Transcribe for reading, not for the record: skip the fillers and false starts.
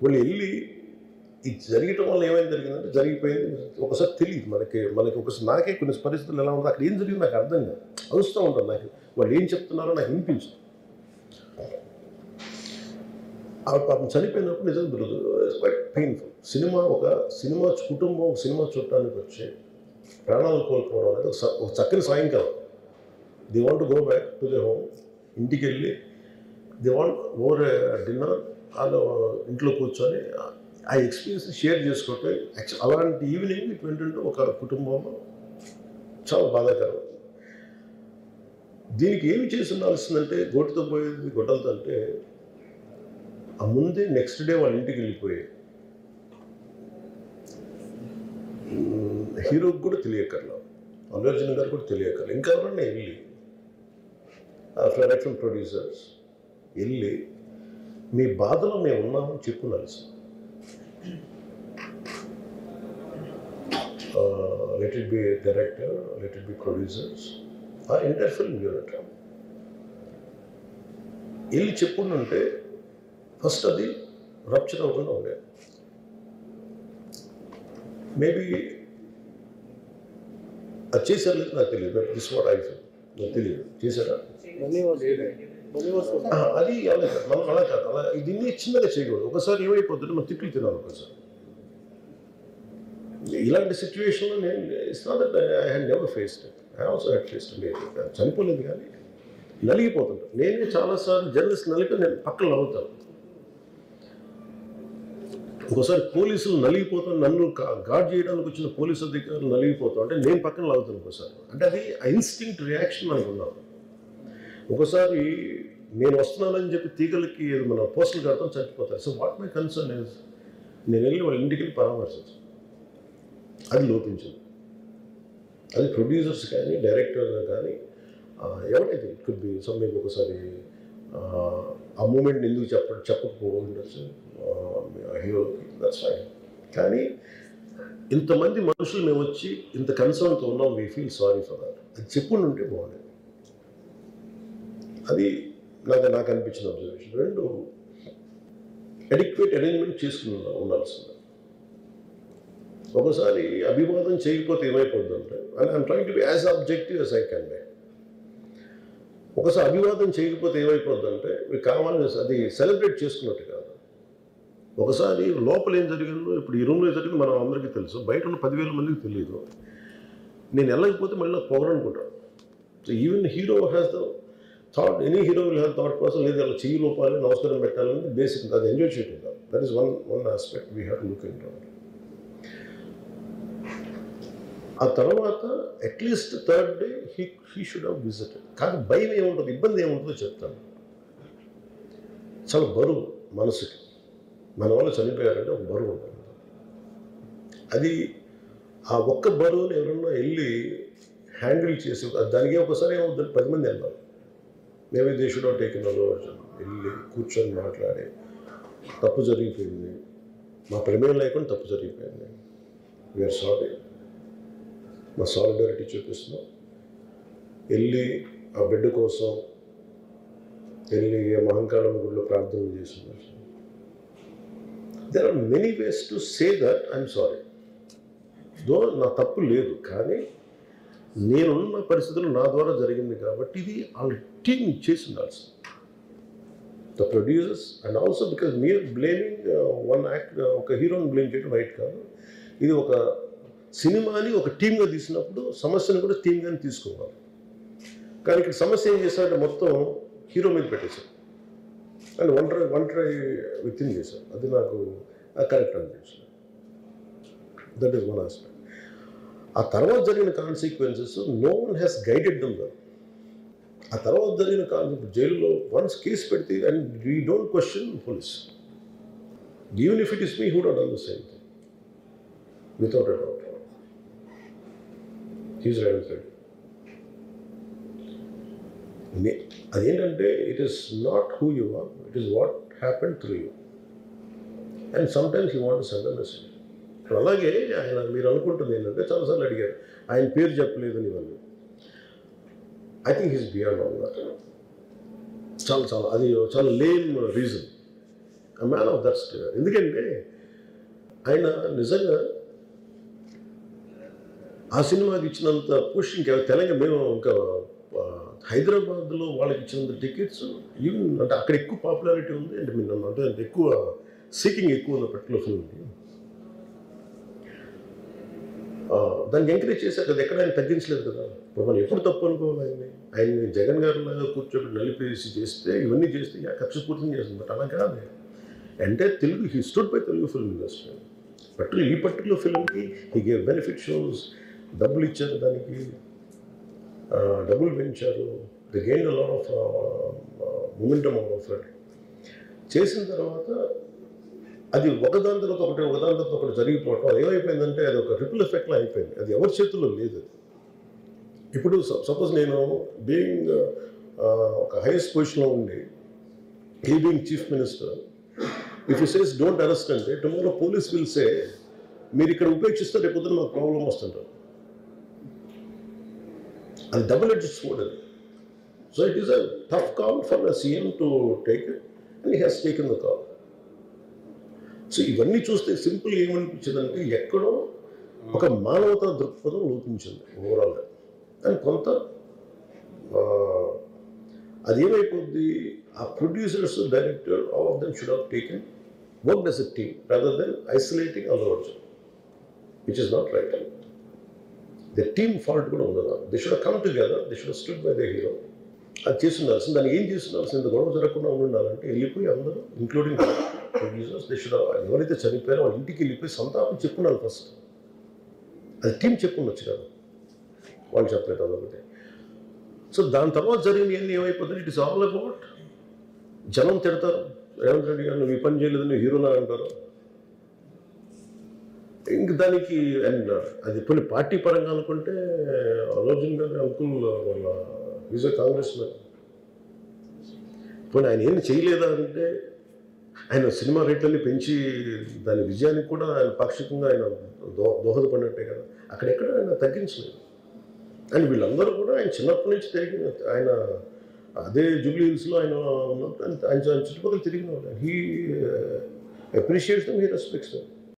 వాళ్ళు వెళ్ళి ఇది జరగటం వల్ల ఏమైనా జరిగిందంటే జరిగిపోయింది ఒకసారి తెలియదు మనకి ఒకసారి నాకే కొన్ని పరిస్థితులు ఎలా ఉందో అక్కడ ఏం జరిగింది నాకు అర్థం కాదు, అరుస్తూ ఉంటాను. నాకు వాళ్ళు ఏం చెప్తున్నారో నాకు వినిపించదు. ఆ పాపం చనిపోయినప్పుడు నిజం క్వైట్ పెయిన్ఫుల్. సినిమా కుటుంబం ఒక సినిమా చూడటానికి వచ్చి ప్రాణాలు కోల్పోవడం అనేది ఒక చక్కని సాయంకాలం. The want to go back to the home, ఇంటికి వెళ్ళి ది వాంట్ ఓవర్ డిన్నర్ వాళ్ళు ఇంట్లో కూర్చొని ఆ ఎక్స్పీరియన్స్ షేర్ చేసుకోవటం. అలాంటి ఈవినింగ్ ఇటు ఏంటంటే ఒక కుటుంబంలో చాలా బాధాకరం. దీనికి ఏమి చేసి ఉండాల్సిందంటే గోటితో పోయేది గొడ్డలతో అంటే ఆ ముందే నెక్స్ట్ డే వాళ్ళ ఇంటికి వెళ్ళిపోయి హీరోకి కూడా తెలియకర్లా, అల్లు అర్జున్ గారు కూడా తెలియకర్లా, ఇంకా ఎవరన్నా వెళ్ళి డైరెక్షన్ ప్రొడ్యూసర్స్ వెళ్ళి మీ బాధలో మేము ఉన్నామని చెప్పుకోవాల్సి. Let it be director, let it be producers, ఆ ఎంటైర్ ఫిల్మ్ యూనిట్ వెళ్ళి చెప్పుకుంటుంటే ఫస్ట్ అది రప్చర్ అవ్వకుండా ఉండేది. మేబీ అది చేశారు లేదు నాకు తెలియదు, దిస్ వాట్ ఐ ఫీల్, నాకు తెలియదు చేశారా అది మనం అలా కాదు. అలా దీన్ని చిన్నగా చేయకూడదు. ఒకసారి ఏమైపోతుంటే మనం తిట్లు తినాలి. ఒకసారి ఇలాంటి సిచ్యువేషన్లో నేను it's not that I had never faced it, I also had faced. లేదు చనిపోలేదు కానీ నలిగిపోతుంటాను. నేనే చాలాసార్లు జర్నలిస్ట్ నలిపి నేను పక్కన నవ్వుతాను. ఒకసారి పోలీసులు నలిగిపోతాను, నన్ను గార్డ్ చేయడానికి వచ్చిన పోలీసు అధికారులు నలిగిపోతాం అంటే నేను పక్కన లాగుతాను ఒకసారి. అంటే అది ఇన్స్టింక్ట్ రియాక్షన్ మనకు ఉన్నాం. ఒకసారి నేను వస్తున్నానని చెప్పి తీగలకి మన పోస్టులు కడతాం, చచ్చిపోతారు. So what my concern is నేను వెళ్ళి వాళ్ళ ఇంటికి వెళ్ళి పరామర్శించాను. అది లోపించింది. అది ప్రొడ్యూసర్స్ కానీ డైరెక్టర్ కానీ ఎవరైతే ఇట్ కుడ్ బి సమ్థింగ్. ఒకసారి ఆ మూమెంట్ ఎందుకు చెప్పకపోవచ్చు హీరోకి, దట్స్ ఫైన్. కానీ ఇంతమంది మనుషులు మేము వచ్చి ఇంత కన్సర్న్తో ఉన్నాం, we feel sorry for that, అది చెప్పుకుని ఉంటే బాగుండేది. అది నాకు అనిపించిన అబ్జర్వేషన్. రెండు, అడిక్వేట్ అరేంజ్మెంట్ చేసుకుని ఉండాల్సింది. ఒకసారి అభివాదం చేయకపోతే ఏమైపోతుందంటే, and I'm trying to be as objective as I can be. ఒకసారి అభివాదం చేయకపోతే ఏమైపోతుందంటే మీకు కావాలని అది సెలబ్రేట్ చేసుకున్నట్టు కాదు. ఒకసారి లోపల ఏం జరిగిందో ఇప్పుడు ఈ రూమ్లో జరిగింది మనం అందరికీ తెలుసు, బయట ఉన్న 10,000 మందికి తెలియదు. నేను వెళ్ళకపోతే మళ్ళీ నాకు పొగరనుకుంటాను. So even hero has the thought, any hero will have thought process. లేదు అలా చెయ్యి లోపాలి, నమస్కారం పెట్టాలని బేసిక్, అది ఎంజాయ్ చేయటం కాదు. That is one aspect we have to look in to. ఆ తర్వాత at least third day he should have visited. కానీ భయం ఏముంటుంది, ఇబ్బంది ఏముంటుందో చెప్తాను. చాలా బరువు మనసుకి, మన వల్ల చనిపోయారంటే ఒక బరువు ఉంటుంది. అది ఆ ఒక్క బరువుని ఎవరన్నా వెళ్ళి హ్యాండిల్ చేసి, దానికి ఒకసారి ఏమవుతుంది, 10 మంది వెళ్ళాలి. Maybe they should have taken Allu Arjun. వెళ్ళి కూర్చొని మాట్లాడి తప్పు జరిగిపోయింది, మా ప్రమేయం లేకుండా తప్పు జరిగిపోయింది, వీఆర్ సారీ, మా సాలిడారిటీ చూపిస్తున్నాం. వెళ్ళి ఆ బిడ్డ కోసం వెళ్ళి మహంకాళమ్మ గుడిలో ప్రార్థనలు చేస్తున్నారు. There are many ways to say that I'm sorry. Though నా తప్పు లేదు, కానీ నేనున్న పరిస్థితులు నా ద్వారా జరిగింది కాబట్టి ఇది వాళ్ళ టీమ్ చేసి ఉండాల్సింది. The producers and also because మీరు బ్లేమింగ్ వన్ యాక్ట్, ఒక హీరోని బ్లేమ్ చేయడం రైట్ కాదు. ఇది ఒక సినిమాని ఒక టీమ్గా తీసినప్పుడు సమస్యను కూడా టీమ్గానే తీసుకోవాలి. కానీ ఇక్కడ సమస్య ఏం చేశారంటే మొత్తం హీరో మీద పెట్టేశారు అండ్ ఒంటరి విత్ ఇన్ చేశారు. అది నాకు కరెక్ట్ అనిపించింది. That is one aspect. ఆ తర్వాత జరిగిన consequences no one has guided them well. ఆ తర్వాత జరిగిన జైల్లో వన్స్ కేసు పెడితే and we don't question police, even if it is me who would done the same thing without a doubt. He's right. అదేంటంటే it is not who you are, it is what happen through you. And sometimes you want to send a message. అలాగే ఆయన మీరు అనుకుంటుంది ఏంటంటే చాలాసార్లు అడిగారు ఆయన పేరు చెప్పలేదని వాళ్ళు. I think he's beyond all that. చాలా అది చాలా lame reason. Man of that state. ఎందుకంటే ఆయన నిజంగా ఆ సినిమాకి ఇచ్చినంత పుష్ ఇంకా తెలంగాణ మేము ఇంకా హైదరాబాద్లో వాళ్ళకి ఇచ్చినంత టికెట్స్ ఈవెన్ అంటే అక్కడ ఎక్కువ పాపులారిటీ ఉంది అంటే మీరు అంటే ఎక్కువ సీకింగ్ ఎక్కువ ఉన్న పర్టికులర్ ఫిల్మ్కి. దాన్ని ఎంకరేజ్ చేశారు కదా, ఎక్కడ ఆయన తగ్గించలేదు కదా. ఇప్పుడు మనం ఎప్పుడు తప్పు అనుకోవాలి ఆయన్ని జగన్ గారిలాగా కూర్చోబెట్టి నలిపేసి చేస్తే ఇవన్నీ చేస్తే కక్షపూర్తిని చేస్తుంది. బట్ అలా కాదు. అంటే Telugu he stood by Telugu film industry. ఈ పర్టికులర్ ఫిల్మ్కి హీ గేవ్ బెనిఫిట్ షోస్, డబ్బులు ఇచ్చారు, దానికి డబ్బులు పెంచారు. The gain a lot of momentum of it. చేసిన తర్వాత అది ఒకదాని తర్వాత ఒకటి జరిగిపోవటం ఏమైపోయిందంటే అది ఒక రిపుల్ ఎఫెక్ట్లో అయిపోయింది. అది ఎవరి చేతుల్లో లేదు. ఇప్పుడు సపోజ్ నేను బీయింగ్ ఒక హైయెస్ట్ పొజిషన్లో ఉండి he being chief minister, if you says don't arrest అంటే టుమారో పోలీస్ విల్ సే మీరు ఇక్కడ ఉపేక్షిస్తే రేపు పొద్దున మాకు ప్రాబ్లం వస్తుంటారు. అది డబుల్ ఎడ్జ్డ్ స్వోర్డ్ అది. So it is a tough call for the CM to take it and he has taken the call. So ఇవన్నీ చూస్తే సింపుల్ ఏమనిపించిందంటే ఎక్కడో ఒక మానవతా దృక్పథం లోపించింది ఓవరాల్గా. అండ్ కొంత అదేమైపోద్ది, ఆ producers, director, all of them should have taken work as a team rather than isolating Allu Arjun, which is not right. The team fault కూడా ఉండదు. They should come together, they should stood by the hero. అది చేస్తుండాల్సింది. దాన్ని ఏం చేస్తుండాల్సింది, గొడవ జరగకుండా ఉండాలంటే వెళ్ళిపోయి అందరూ ఇంక్లూడింగ్ ప్రొడ్యూసర్స్ దే షుడ్ ఎవరైతే చనిపోయారో వాళ్ళ ఇంటికి వెళ్ళిపోయి సంతాపం చెప్పున్నారు ఫస్ట్. అది టీం చెప్పుండొచ్చు కదా, వాళ్ళు చెప్పలేదు అదొకటి. సో దాని తర్వాత జరిగినవన్నీ ఏమైపోతుంది, ఇట్ ఇస్ ఆల్ అబౌట్ జనం తిడతారు. రేవంత్ రెడ్డి గారు నువ్వు ఈ పని చేయలేదని హీరోలా అంటారు. ఇంక దానికి అండ్ అది కొన్ని పార్టీ పరంగా అనుకుంటే అర్జున్ గారి అంకుల్ వాళ్ళ ఈజ్ ఎ కాంగ్రెస్ మ్యాన్. పోనీ ఆయన ఏం చేయలేదా అంటే ఆయన సినిమా రేట్లన్నీ పెంచి దాని విజయానికి కూడా ఆయన పాక్షికంగా ఆయన దోహదపడినట్టే కదా. అక్కడెక్కడ ఆయన తగ్గించలేదు. అండ్ వీళ్ళందరూ కూడా ఆయన చిన్నప్పటి నుంచి తిరిగిన ఆయన అదే జూబ్లీ హిల్స్లో ఆయన ఉన్నప్పుడు ఆయన చుట్టుపక్కల తిరిగిన వాళ్ళు. He appreciates them, he respects them.